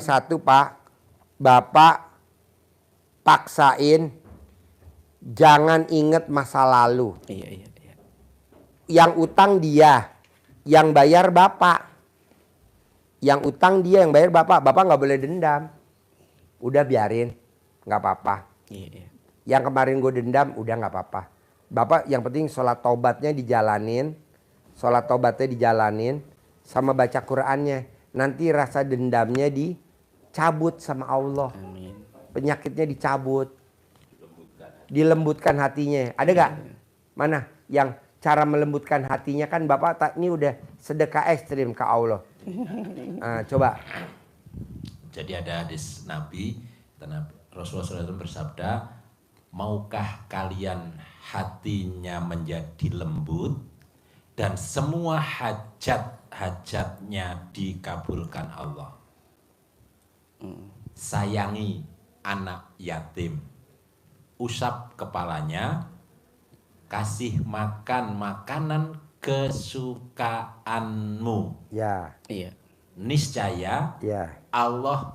satu Pak, Bapak paksain jangan inget masa lalu. Iya. Yang utang dia, yang bayar Bapak. Yang utang dia, yang bayar Bapak. Bapak nggak boleh dendam. Udah biarin, nggak apa-apa. Iya. Yang kemarin gue dendam, udah nggak apa-apa. Bapak yang penting sholat tobatnya dijalanin. Sholat tobatnya dijalanin. Sama baca Qur'annya. Nanti rasa dendamnya dicabut sama Allah. Amin. Penyakitnya dicabut. Dilembutkan hatinya. Ada gak? Mana? Yang cara melembutkan hatinya kan Bapak ini udah sedekah ekstrim ke Allah. Nah, coba. Jadi ada hadis Nabi, Rasulullah SAW bersabda, maukah kalian hatinya menjadi lembut dan semua hajat-hajatnya dikabulkan Allah. Sayangi anak yatim, usap kepalanya, kasih makan makanan kesukaanmu. Ya. Iya. Niscaya Ya. Allah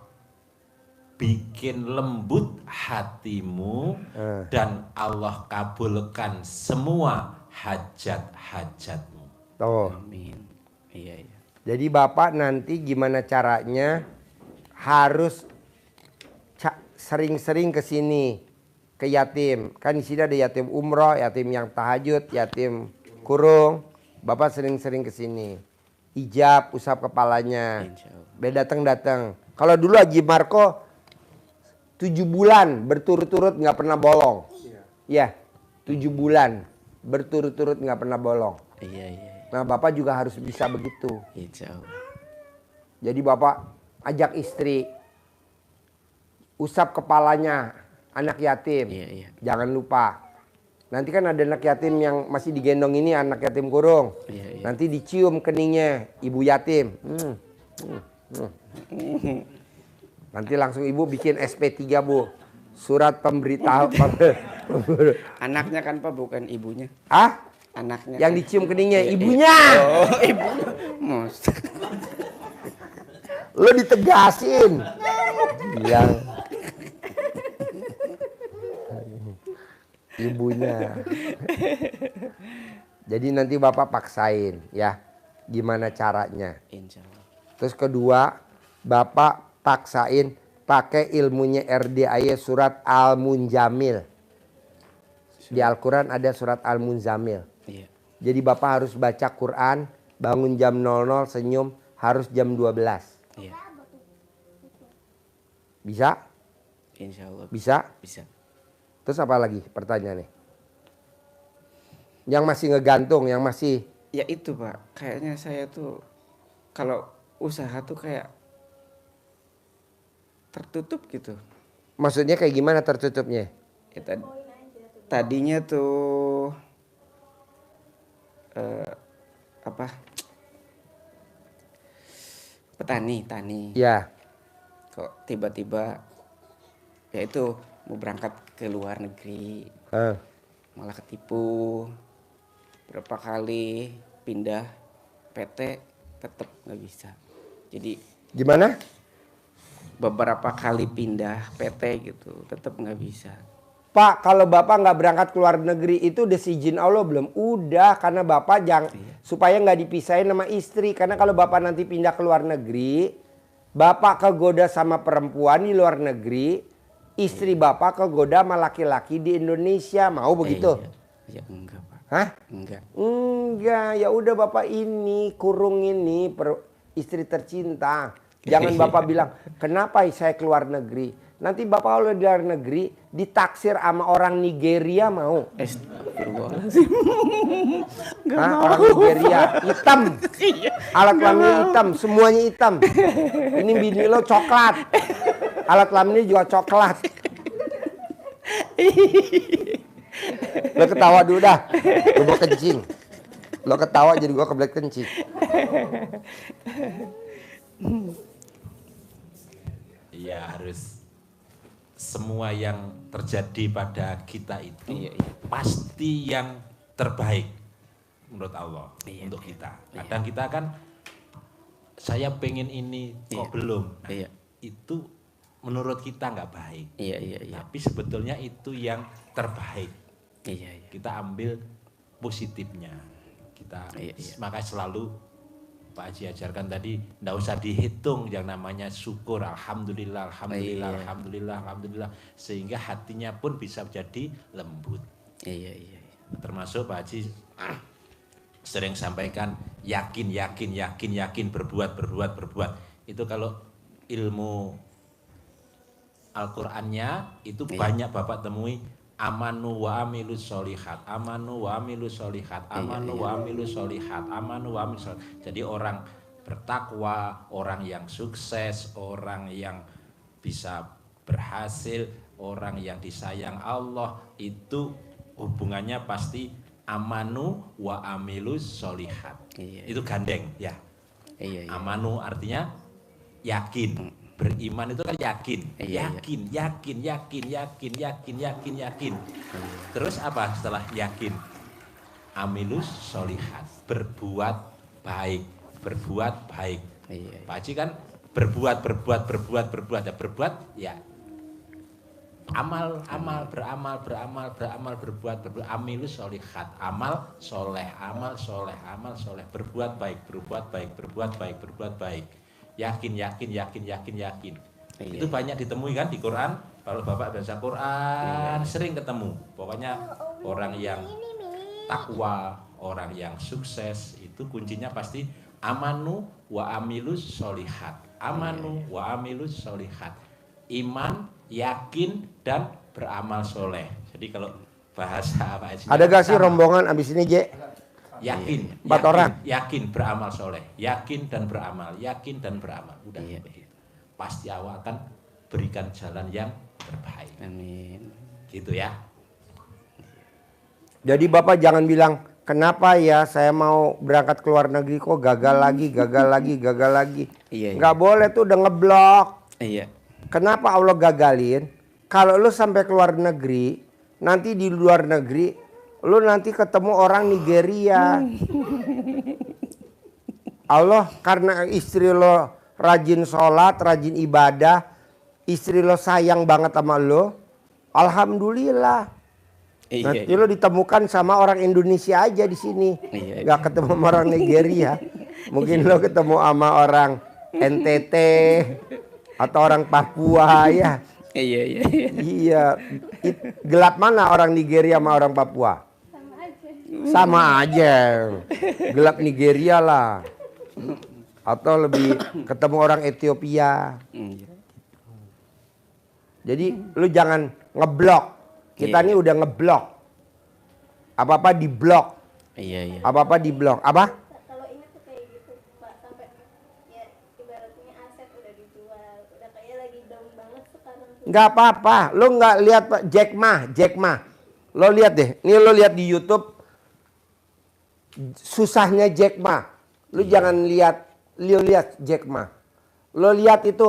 bikin lembut hatimu dan Allah kabulkan semua hajat-hajatmu. Tuh. Amin. Iya. Jadi Bapak nanti gimana caranya harus sering-sering ke sini ke yatim. Kan di sini ada yatim umroh, yatim yang tahajud, yatim kurung. Bapak sering-sering ke sini. Ijab, usap kepalanya. Beda datang. Kalau dulu Haji Marco 7 bulan berturut-turut nggak pernah bolong. Iya. 7 bulan berturut-turut nggak pernah bolong. Iya. Nah, Bapak juga harus bisa begitu. Insya Allah. Jadi Bapak ajak istri, usap kepalanya anak yatim. Iya. Jangan lupa. Nanti kan ada anak yatim yang masih digendong ini anak yatim kurung. Iya. Nanti dicium keningnya ibu yatim. Nanti langsung ibu bikin SP3 Bu. Surat pemberitahu. Anaknya kan Pak, bukan ibunya. Ah? Anaknya. Yang kan. dicium keningnya Iya. ibunya. Oh, ibunya. Mas. Lo ditegasin. Bilang. Ibunya. Jadi nanti Bapak paksain ya. Gimana caranya. Insya Allah. Terus kedua, Bapak paksain pakai ilmunya RDAY surat Al-Munjamil. Di Al-Quran ada surat Al-Munjamil. Iya. Jadi Bapak harus baca Quran, bangun jam 00, senyum harus jam 12. Iya. Bisa? Insya Allah. Bisa? Bisa. Terus apa lagi pertanyaannya? Yang masih ngegantung, yang masih... Ya itu Pak, kayaknya saya tuh kalau usaha tuh kayak tertutup gitu. Maksudnya kayak gimana tertutupnya? Ya, tadinya tuh tani. Ya. Kok tiba-tiba ya itu mau berangkat ke luar negeri, malah ketipu. Berapa kali pindah PT tetap nggak bisa. Jadi Gimana? beberapa kali pindah PT gitu tetap nggak bisa. Pak, kalau Bapak nggak berangkat ke luar negeri itu udah izin Allah belum? Udah, karena Bapak supaya nggak dipisahin sama istri. Karena kalau Bapak nanti pindah ke luar negeri, Bapak kegoda sama perempuan di luar negeri, istri Bapak kegoda sama laki-laki di Indonesia. Mau begitu? Ya enggak Pak. Hah? Enggak. Enggak, ya udah Bapak ini kurung ini istri tercinta. Jangan Bapak bilang, kenapa saya keluar negeri? Nanti Bapak kalau di luar negeri ditaksir sama orang Nigeria mau? Astagfirullahaladzim. Orang Nigeria hitam, alat kelaminnya hitam, semuanya hitam. Ini bini lo coklat, alat kelaminnya juga coklat. Lo ketawa dulu dah, lo mau kencing. Lo ketawa jadi gua kebelet kencing. Iya, harus semua yang terjadi pada kita itu pasti yang terbaik menurut Allah untuk kita. Kadang kita kan saya pengen ini kok belum. Nah, itu menurut kita nggak baik. Iya. Tapi sebetulnya itu yang terbaik. Iya. Kita ambil positifnya. Makanya selalu Pak Haji ajarkan tadi, nggak usah dihitung yang namanya syukur, alhamdulillah, sehingga hatinya pun bisa jadi lembut. Iya. Termasuk Pak Haji sering sampaikan yakin, berbuat. Itu kalau ilmu Al-Qur'annya itu banyak Bapak temui amanu wa amilus solihat. Jadi orang bertakwa, orang yang sukses, orang yang bisa berhasil, orang yang disayang Allah, itu hubungannya pasti amanu wa amilus solihat. Itu gandeng ya. Amanu artinya yakin. Beriman itu kan yakin. Terus apa setelah yakin? Amilus solihat, berbuat baik. Pak Haji kan berbuat ya. Beramal, berbuat. Amilus solihat, amal soleh. Berbuat baik. Yakin. Itu banyak ditemui kan di Quran. Kalau Bapak baca Quran sering ketemu. Pokoknya orang yang takwa, orang yang sukses itu kuncinya pasti amanu wa amilus solihat. Iman, yakin dan beramal soleh. Jadi kalau bahasa apa sih? Ada gak sih rombongan abis ini, Je? Yakin, 4 orang. Yakin beramal soleh, yakin dan beramal. Udah begitu. Pasti Allah akan berikan jalan yang terbaik. Amin. Gitu ya. Jadi Bapak jangan bilang, kenapa ya saya mau berangkat ke luar negeri kok gagal lagi. Iya. Nggak boleh tuh, udah ngeblok. Iya. Kenapa Allah gagalin? Kalau lu sampai ke luar negeri, nanti di luar negeri lu nanti ketemu orang Nigeria. Allah karena istri lo rajin sholat, rajin ibadah, istri lo sayang banget sama lo, alhamdulillah. Nanti lo ditemukan sama orang Indonesia aja di sini, nggak ketemu sama orang Nigeria. Mungkin lo ketemu sama orang NTT atau orang Papua ya. Iya. Gelap mana orang Nigeria sama orang Papua? Sama aja. Gelap Nigeria lah. Atau lebih ketemu orang Ethiopia. Jadi lu jangan ngeblok. Kita ini udah ngeblok. Apa-apa diblok. Apa-apa diblok. Apa? Kalau ini tuh kayak gitu Pak, sampai ya ibaratnya aset udah dijual, udah kayak lagi down banget sekarang tuh. Nggak apa-apa. Lu nggak lihat Pak Jack Ma. Lo lihat deh. Ini lo lihat di YouTube. Susahnya Jack Ma. Lu jangan lihat Jack Ma. Lo lihat itu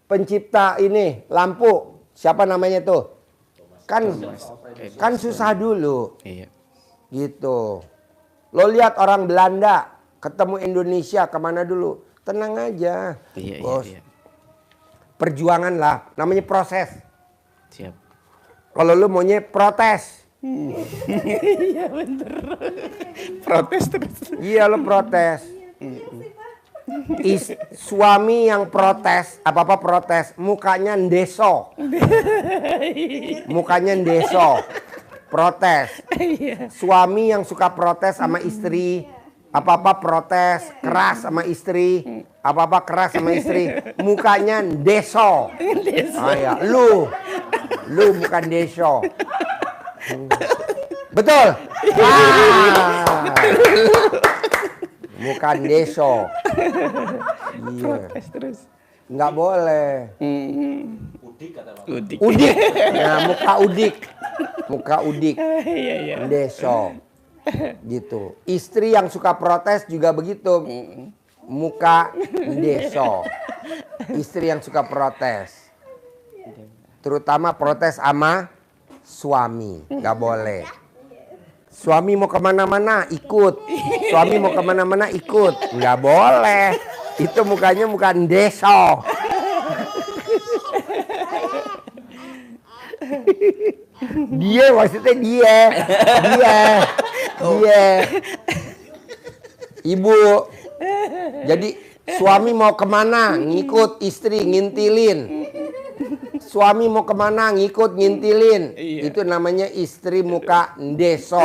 pencipta ini lampu. Siapa namanya tuh? Kan susah dulu. Gitu. Lo lihat orang Belanda ketemu Indonesia kemana dulu? Tenang aja. Bos. Perjuangan lah. Namanya proses. Siap. Kalau lu maunya protes. Iya bener. Protes terus. Iya lo protes. Suami yang protes, apa-apa protes, mukanya ndeso. Protes. Suami yang suka protes sama istri, apa-apa protes, keras sama istri, apa-apa keras sama istri, mukanya ndeso. Oh ya, lu bukan deso. Betul. Bukan deso. Protes terus. Nggak boleh. Udik. Nah, muka udik. Iya. Deso. Gitu. Istri yang suka protes juga begitu. Muka deso. Istri yang suka protes. Terutama protes sama suami. Nggak boleh. Suami mau kemana-mana ikut. Nggak boleh. Itu mukanya muka deso. Dia maksudnya dia. Ibu. Jadi suami mau kemana ngikut istri ngintilin. Suami mau kemana ngikut ngintilin. Itu namanya istri muka ndeso.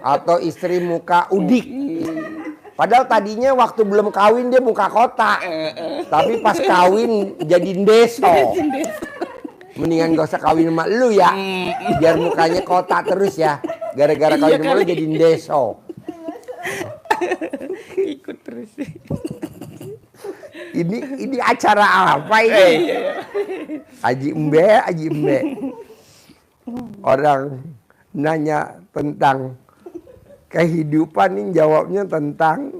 Atau istri muka udik. Padahal tadinya waktu belum kawin dia muka kota. Tapi pas kawin jadi ndeso. Mendingan gak usah kawin sama lu ya. Biar mukanya kota terus ya. Gara-gara kawin sama lu jadi ndeso. Ikut terus. Ini acara apa ini? Haji Embe. Orang nanya tentang kehidupan nih jawabnya tentang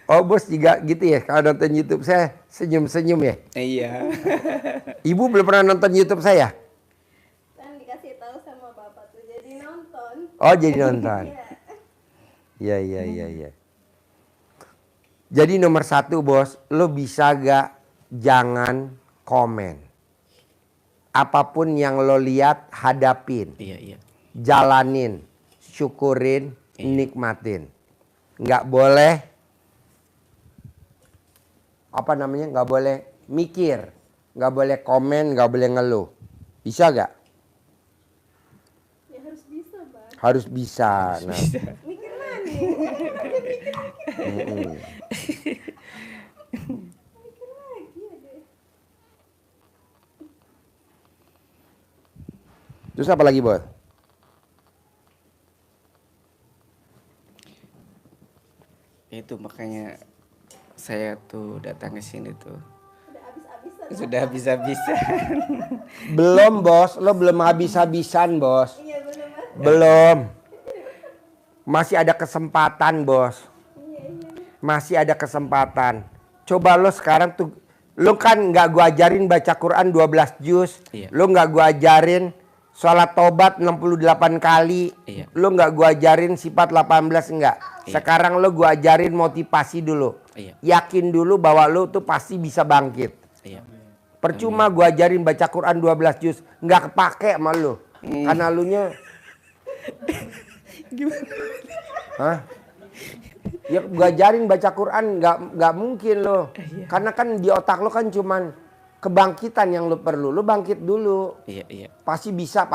oh bos juga gitu ya kalau nonton YouTube saya senyum-senyum ya. Iya. Ibu belum pernah nonton YouTube saya? Kan dikasih tahu sama bapak tuh jadi nonton. Oh jadi nonton. Iya. Jadi nomor 1 bos, lo bisa gak jangan komen. Apapun yang lo lihat hadapin. Iya. Jalanin, syukurin, nikmatin. Nggak boleh nggak boleh mikir, nggak boleh komen, nggak boleh ngeluh. Bisa gak? Ya harus bisa, Bang. Harus bisa. Nah. Mikir lagi. Mikir lagi ya deh. Terus apa lagi, Bos? Itu makanya saya tuh datang ke sini tuh. Udah habis-habisan. Sudah habis-habisan. Belum, Bos. Lo belum habis-habisan, Bos. Iya benar, Mas. Belum. Masih ada kesempatan, Bos. Iya. Masih ada kesempatan. Coba lo sekarang tuh, lo kan nggak gua ajarin baca Quran 12 juz. Iya. Lo nggak gua ajarin sholat tobat 68 kali. Iya. Lo nggak gua ajarin sifat 18 enggak. Iya. Sekarang lo gua ajarin motivasi dulu. Iya. Yakin dulu bahwa lo tuh pasti bisa bangkit. Iya. Percuma gua ajarin baca Quran 12 juz, nggak kepake sama lo. Karena lu nya Hah? Ya gua ajarin baca Quran nggak mungkin lo. Karena kan di otak lo kan cuman kebangkitan yang lo perlu. Lo bangkit dulu. Iya. Pasti bisa.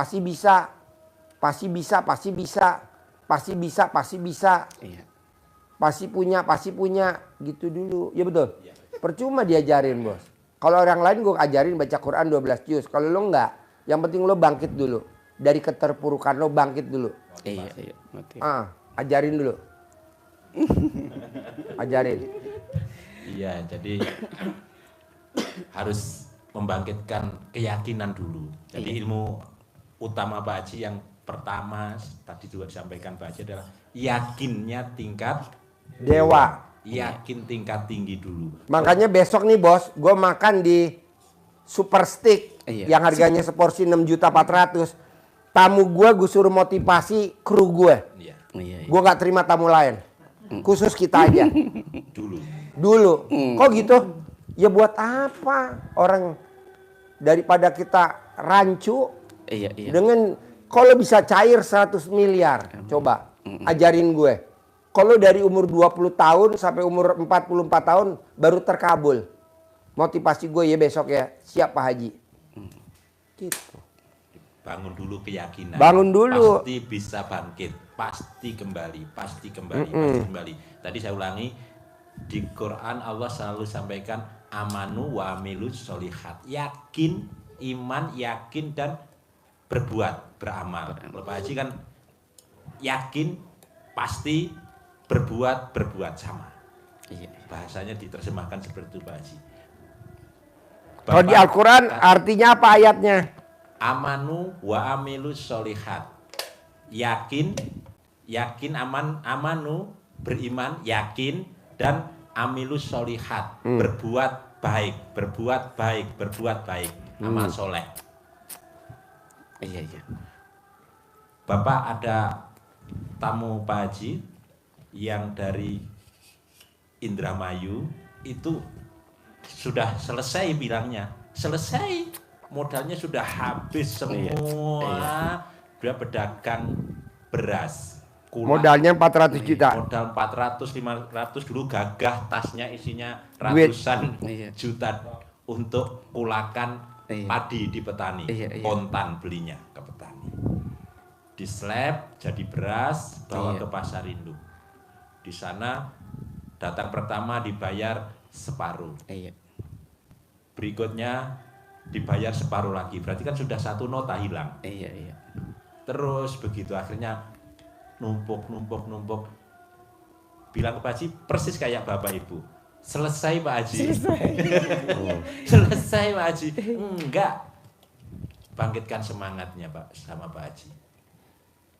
Iya. Pasti punya gitu dulu. Ya betul. Percuma diajarin, Bos. Kalau orang lain gue ajarin baca Quran 12 juz. Kalau lo enggak, yang penting lo bangkit dulu. Dari keterpurukan lo bangkit dulu. Iya. Mati. Ajarin dulu. Ajarin. Iya, jadi harus membangkitkan keyakinan dulu. Jadi ilmu utama Pak Haji yang pertama tadi juga disampaikan Pak Haji adalah yakinnya tingkat Dewa. yakin tingkat tinggi dulu. Makanya besok nih bos, gue makan di Super Stick Iya. yang harganya seporsi 6.400.000. Tamu gue suruh motivasi kru gue. Iya, Iya. Gue gak terima tamu lain. Khusus kita aja. dulu. Kok gitu? Ya buat apa orang daripada kita rancu Iya. dengan kalau bisa cair 100 miliar. Coba ajarin gue. Kalau dari umur 20 tahun sampai umur 44 tahun baru terkabul. Motivasi gue ya besok ya. Siap Pak Haji. Gitu. Bangun dulu keyakinan. Bangun dulu. Pasti bisa bangkit. Pasti kembali. Pasti kembali. Tadi saya ulangi. Di Quran Allah selalu sampaikan amanu wa amilus solihat. Yakin, iman, yakin dan berbuat, beramal. Kalau Pak Haji kan yakin, pasti, berbuat sama. Iya. Bahasanya diterjemahkan seperti itu Pak Haji. Kalau di Al-Quran artinya apa ayatnya? Amanu wa amilus solihat. Yakin, amanu, beriman, yakin, dan amilus solihat. Berbuat baik. Amal soleh. Iya. Bapak ada tamu Pak Haji yang dari Indramayu itu sudah selesai bilangnya. selesai. Modalnya sudah habis semua. Dia pedagang beras. Modalnya 400 juta. Modal 400, 500 dulu gagah, tasnya isinya Duit. ratusan juta untuk kulakan padi di petani. Kontan belinya ke petani. Di slab jadi beras, bawa ke pasar induk. Di sana datang pertama dibayar separuh. Berikutnya dibayar separuh lagi. Berarti kan sudah satu nota hilang. Terus begitu akhirnya numpuk. Bilang ke Pak Haji persis kayak Bapak Ibu. Selesai Pak Haji. Selesai Pak Haji. Enggak. Bangkitkan semangatnya Pak sama Pak Haji.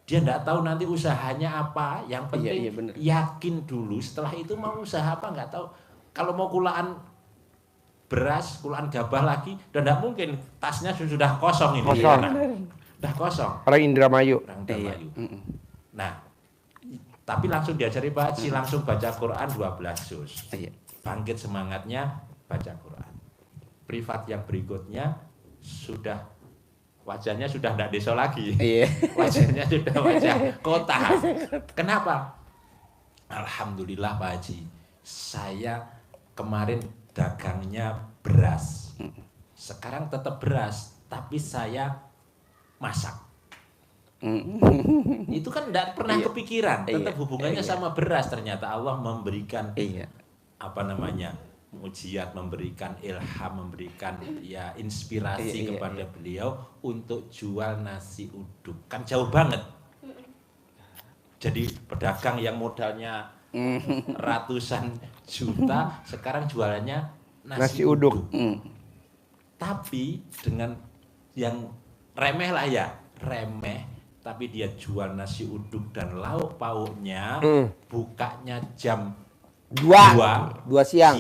Dia enggak tahu nanti usahanya apa. Yang penting yakin dulu. Setelah itu mau usaha apa enggak tahu. Kalau mau kulaan beras, kulaan gabah lagi, dan enggak mungkin tasnya sudah kosong ini. Kosong. Udah kosong. Orang Indramayu. Nah, tapi langsung diajari Pak Haji, langsung baca Quran 12 juz. Bangkit semangatnya baca Quran. Privat yang berikutnya sudah wajahnya sudah tidak desa lagi. Wajahnya sudah wajah kota. Kenapa? Alhamdulillah Pak Haji, saya kemarin dagangnya beras. Sekarang tetap beras, tapi saya masak. Itu kan tidak pernah kepikiran, tetap hubungannya sama beras. Ternyata Allah memberikan mujizat, memberikan ilham, memberikan inspirasi kepada beliau untuk jual nasi uduk. Kan jauh banget. Jadi pedagang yang modalnya ratusan juta sekarang jualannya nasi uduk. Tapi dengan yang remeh lah remeh, tapi dia jual nasi uduk dan lauk pauknya, bukanya jam 2 siang,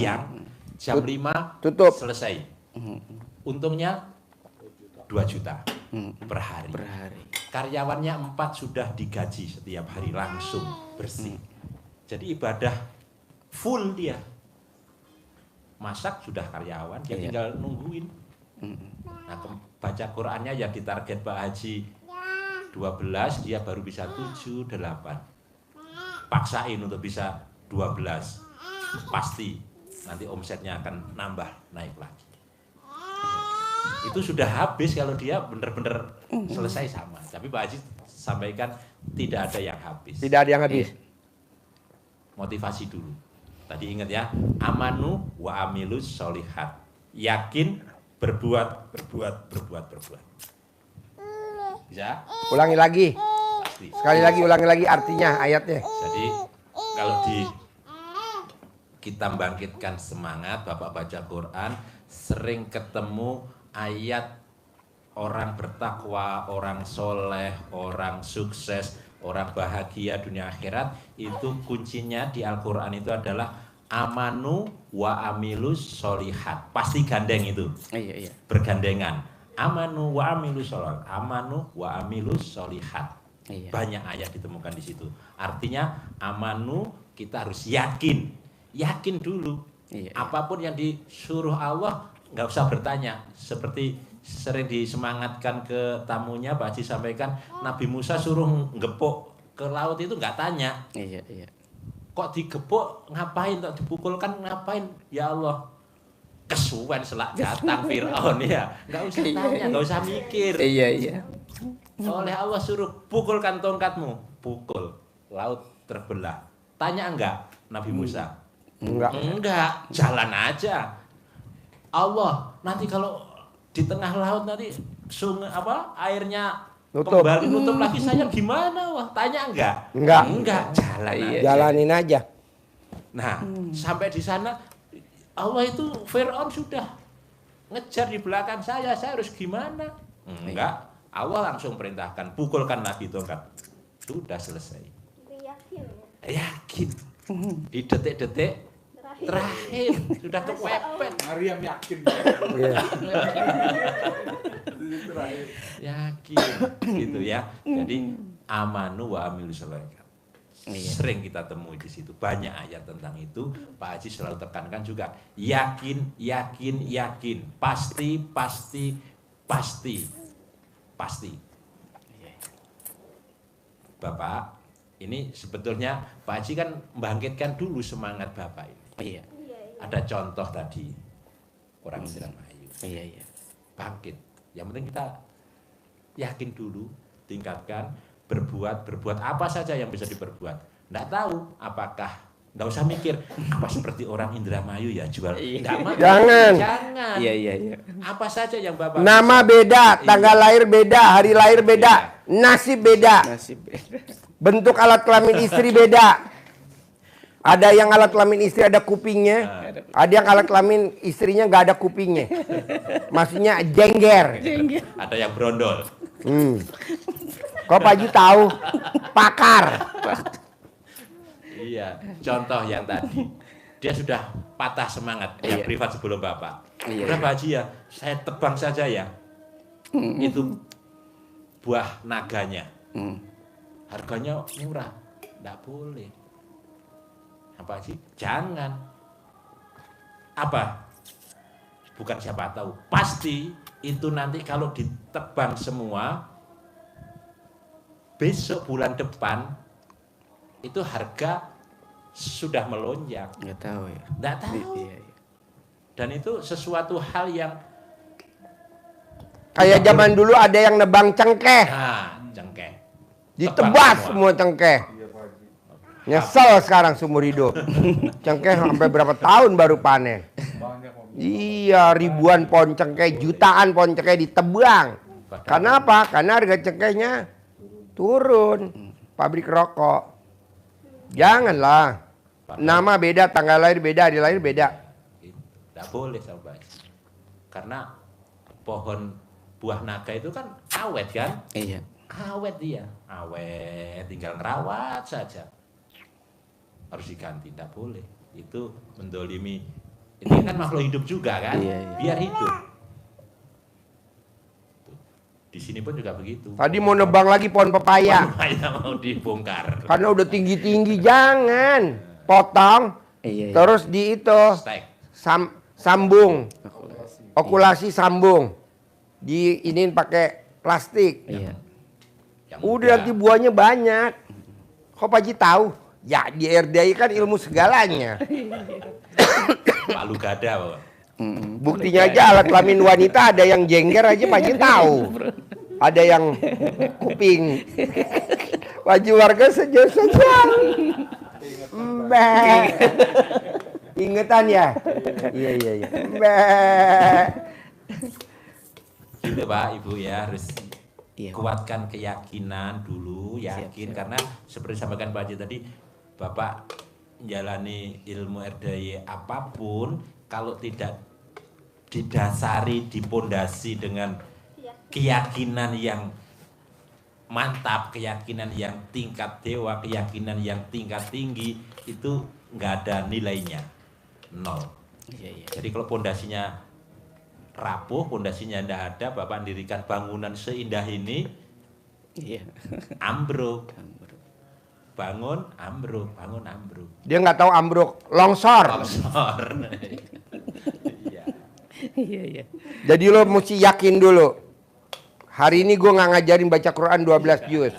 jam 5 tutup, selesai. Untungnya 2 juta per hari. Karyawannya 4 sudah digaji setiap hari langsung bersih. Jadi ibadah full dia. Masak sudah karyawan, dia tinggal nungguin. Nah, baca Qurannya ya ditarget Pak Haji 12, dia baru bisa 7, 8. Paksain untuk bisa 12. Pasti nanti omsetnya akan nambah, naik lagi. Itu sudah habis kalau dia benar-benar selesai sama. Tapi Pak Haji sampaikan tidak ada yang habis. Tidak ada yang habis. Motivasi dulu. Tadi ingat ya, amanu wa amilus solihat. Yakin, berbuat. Bisa? Ulangi lagi. Pasti. Sekali lagi, ulangi lagi artinya ayatnya. Jadi kalau kita bangkitkan semangat, Bapak baca Quran, sering ketemu ayat orang bertakwa, orang soleh, orang sukses, orang bahagia dunia akhirat. Itu kuncinya di Al-Quran itu adalah amanu wa amilus solihat. Pasti gandeng itu. Bergandengan. Amanu wa amilus solihat. Amanu wa amilus solihat. Banyak ayat ditemukan di situ. Artinya amanu kita harus yakin dulu. Apapun yang disuruh Allah nggak usah bertanya. Seperti sering disemangatkan ke tamunya, Pak Haji sampaikan Nabi Musa suruh ngepuk ke laut itu nggak tanya. Kok digepuk ngapain? Kok dipukulkan ngapain? Ya Allah, kesuwen selak datang Fir'aun ya. Nggak usah tanya, nggak usah mikir. Oleh Allah suruh pukulkan tongkatmu, pukul, laut terbelah. Tanya enggak Nabi Musa? Enggak, jalan aja. Allah nanti kalau di tengah laut nanti sungai airnya kembali nutup lagi, saya gimana? Wah, tanya enggak? Enggak, jalan aja. Jalanin aja. Nah, sampai di sana Allah itu Fir'aun sudah ngejar di belakang saya harus gimana? Enggak. Allah langsung perintahkan, pukulkan lagi tongkat. Sudah selesai. Yakin. Di detik-detik terakhir sudah kepepet. Maryam yakin. Yakin gitu ya. Jadi amanu wa amilus solihat. Sering kita temui di situ. Banyak ayat tentang itu. Pak Haji selalu tekankan juga. Yakin, yakin, yakin. Pasti, pasti, pasti. Pasti. Bapak, ini sebetulnya Pak Haji kan membangkitkan dulu semangat Bapak ini. Iya. Ada contoh tadi. Orang Indramayu. Iya. Bangkit. Yang penting kita yakin dulu, tingkatkan, berbuat apa saja yang bisa diperbuat. Nggak tahu apakah, nggak usah mikir apa seperti orang Indramayu ya jual. Nggak mau. Jangan. Jangan. Iya. Apa saja yang Bapak Nama bisa. beda, tanggal lahir beda, hari lahir beda, nasib beda, Nasib beda. bentuk alat kelamin istri beda. Ada yang alat kelamin istri ada kupingnya, ada yang alat kelamin istrinya nggak ada kupingnya. Maksudnya jengger. Ada yang brondol. Kok Pak Haji tahu? Pakar. Iya, contoh yang tadi. Dia sudah patah semangat yang privat sebelum Bapak. Udah Pak Haji ya, saya tebang saja ya. Itu buah naganya. Harganya murah. Nggak boleh. Nah, Pak Haji, jangan. Apa? Bukan siapa tahu. Pasti itu nanti kalau ditebang semua, besok bulan depan itu harga sudah melonjak. Nggak tahu ya. Nggak tahu. Iya. Dan itu sesuatu hal yang Kayak zaman dulu ada yang nebang cengkeh, cengkeh. ditebas semua cengkeh. Nyesel sekarang seumur hidup. Cengkeh sampai berapa tahun baru panen. Iya, ribuan pohon cengkeh, jutaan pohon cengkeh ditebang. Karena apa? Karena harga cengkehnya turun. Pabrik rokok. Janganlah. Nama beda, tanggal lahir beda, hari lahir beda. Tidak boleh sahabat. Karena pohon buah naga itu kan awet kan? Iya. Awet dia. Awet, tinggal ngerawat saja. Harus diganti, tidak boleh. Itu mendolimi. Ini kan makhluk hidup juga kan? Iya. Biar hidup. Di sini pun juga begitu. Tadi mau nebang lagi pohon pepaya. Pepaya mau dibongkar. Karena udah tinggi-tinggi, jangan. Potong, Iya. terus di itu Stek. sambung. Okulasi sambung. Diinin pakai plastik. Iya. Yang Udah muda. nanti buahnya banyak. Kok Pak Haji tahu? Ya di RDI kan ilmu segalanya. Palu gada, Pak. Buktinya aja alat kelamin wanita ada yang jengger aja Pak Haji tahu. Ada yang kuping. Pak Haji warga sejauh-sejauh. Mbak. Ingetan ya? Iya. Mbak. Gitu Pak, Ibu ya harus Iya. kuatkan keyakinan dulu, yakin karena seperti sampaikan Pak Haji tadi, Bapak menjalani ilmu RDI apapun kalau tidak didasari, dipondasi dengan keyakinan yang mantap, keyakinan yang tingkat dewa, keyakinan yang tingkat tinggi, itu nggak ada nilainya, nol. Iya. Jadi kalau pondasinya rapuh, pondasinya tidak ada, Bapak mendirikan bangunan seindah ini, Iya. ambruk. Bangun, ambruk, bangun, ambruk. Dia nggak tahu ambruk, longsor. Longsor. Iya. Iya. Jadi lo mesti yakin dulu. Hari ini gue nggak ngajarin baca Quran 12 juz.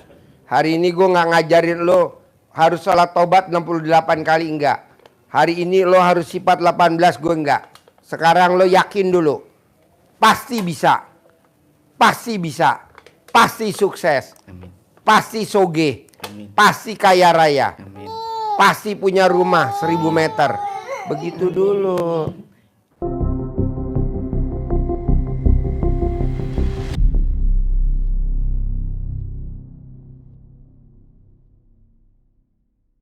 Hari ini gue nggak ngajarin lo harus sholat tobat 68 kali, enggak. Hari ini lo harus sifat 18, gue enggak. Sekarang lo yakin dulu. Pasti bisa. Pasti bisa. Pasti sukses. Amin. Pasti soge. Amin. Pasti kaya raya. Amin. Pasti punya rumah 1000 meter. Begitu dulu.